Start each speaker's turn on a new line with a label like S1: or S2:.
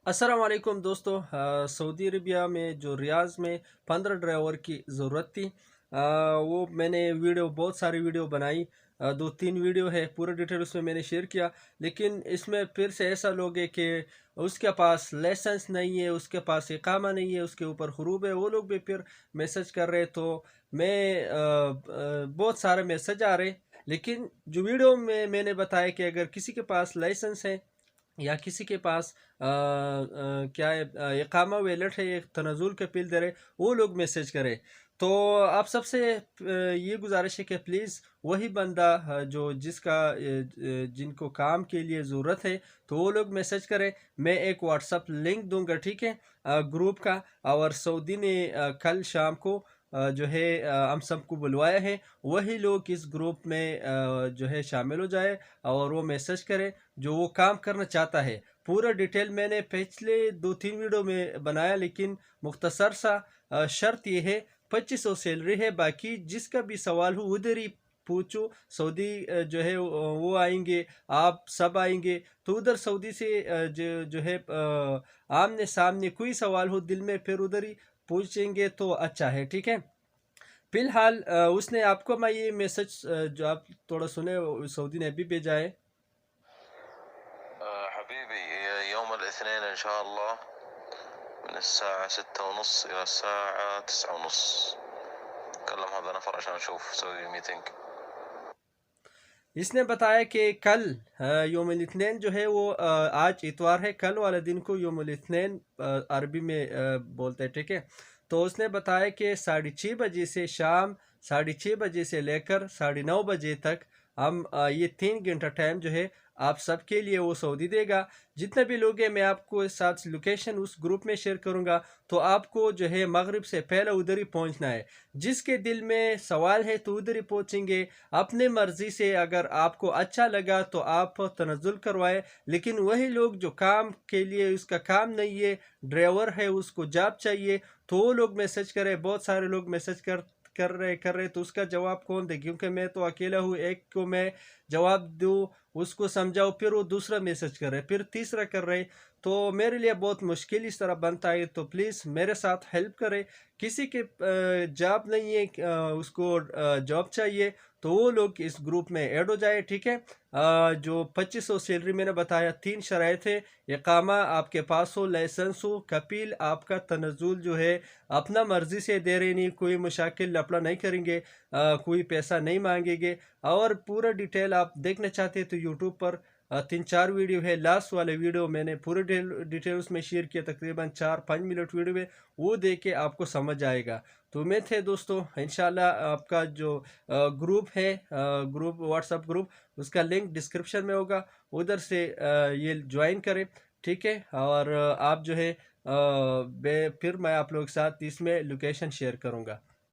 S1: अस्सलाम वालेकुम दोस्तों। सऊदी अरबिया में जो रियाज़ में 15 ड्राइवर की ज़रूरत थी। वो मैंने वीडियो बहुत सारी वीडियो बनाई। दो तीन वीडियो है, पूरा डिटेल उसमें मैंने शेयर किया। लेकिन इसमें फिर से ऐसा लोग है कि उसके पास लाइसेंस नहीं है, उसके पास इकामा नहीं है, उसके ऊपर हुरूब है, वो लोग भी फिर मैसेज कर रहे। तो मैं बहुत सारे मैसेज आ रहे। लेकिन जो वीडियो में मैंने बताया कि अगर किसी के पास लाइसेंस है या किसी के पास क्या है, इकामा वैलेट है, एक तनजुल के पिल दे रहे, वो लोग मैसेज करें। तो आप सबसे ये गुजारिश है कि प्लीज़ वही बंदा जो जिसका जिनको काम के लिए ज़रूरत है, तो वो लोग मैसेज करें। मैं एक व्हाट्सअप लिंक दूंगा, ठीक है, ग्रुप का। और सऊदी ने कल शाम को जो है हम सबको बुलवाया है। वही लोग इस ग्रुप में जो है शामिल हो जाए और वो मैसेज करे जो वो काम करना चाहता है। पूरा डिटेल मैंने पिछले दो तीन वीडियो में बनाया, लेकिन मुख्तसर सा शर्त ये है, 2500 सैलरी है। बाकी जिसका भी सवाल हो उधर ही पूछो। सऊदी जो है वो आएंगे, आप सब आएंगे, तो उधर सऊदी से जो है आमने सामने कोई सवाल हो दिल में, फिर उधर ही पूछेंगे तो अच्छा है, ठीक है। फिलहाल उसने आपको मैं ये मैसेज जो आप थोड़ा सुने, सऊदी ने अभी भेजा है।
S2: حبيبي، يوم الاثنين إن شاء الله من الساعة 6:30 إلى الساعة 9:30. كلم هذا نفر عشان نشوف نسوي ميتنج.
S1: इसने बताया कि कल योमुल इत्नीन जो है वो आज इतवार है, कल वाले दिन को योमुल इत्नीन अरबी में बोलते हैं, ठीक है। तो उसने बताया कि 6:30 बजे से शाम 6:30 बजे से लेकर 9:30 तक हम ये 3 घंटा टाइम जो है आप सबके लिए वो सऊदी देगा। जितने भी लोग हैं मैं आपको साथ लोकेशन उस ग्रुप में शेयर करूंगा। तो आपको जो है मगरिब से पहले उधर ही पहुंचना है। जिसके दिल में सवाल है तो उधर ही पहुंचेंगे। अपने मर्जी से अगर आपको अच्छा लगा तो आप तनजुल करवाए। लेकिन वही लोग जो काम के लिए उसका काम नहीं है, ड्राइवर है, उसको जॉब चाहिए, तो वो लोग मैसेज करें। बहुत सारे लोग मैसेज कर रहे तो उसका जवाब कौन दे, क्योंकि मैं तो अकेला हूँ। एक को मैं जवाब दूँ, उसको समझाओ, फिर वो दूसरा मैसेज कर रहे, फिर तीसरा कर रहे। तो मेरे लिए बहुत मुश्किल इस तरह बनता है। तो प्लीज़ मेरे साथ हेल्प करें। किसी के जॉब नहीं है, उसको जॉब चाहिए, तो वो लोग इस ग्रुप में ऐड हो जाए, ठीक है। जो 2500 सैलरी मैंने बताया, 3 शराइत है। इकामा आपके पास हो, लाइसेंस हो, कपिल आपका तनजुल जो है अपना मर्जी से दे रहे, नहीं कोई मुशाकिल लफड़ा नहीं करेंगे, कोई पैसा नहीं मांगेंगे। और पूरा डिटेल आप देखना चाहते हैं तो यूट्यूब पर 3-4 वीडियो है। लास्ट वाले वीडियो मैंने पूरे डिटेल उसमें शेयर किया, तकरीबन 4-5 मिनट वीडियो में। वो देख के आपको समझ आएगा। तो उम्मीद है दोस्तों, इंशाल्लाह आपका जो ग्रुप है, ग्रुप व्हाट्सअप ग्रुप, उसका लिंक डिस्क्रिप्शन में होगा, उधर से ये ज्वाइन करें, ठीक है। और आप जो है फिर मैं आप लोगों के साथ इसमें लोकेशन शेयर करूँगा।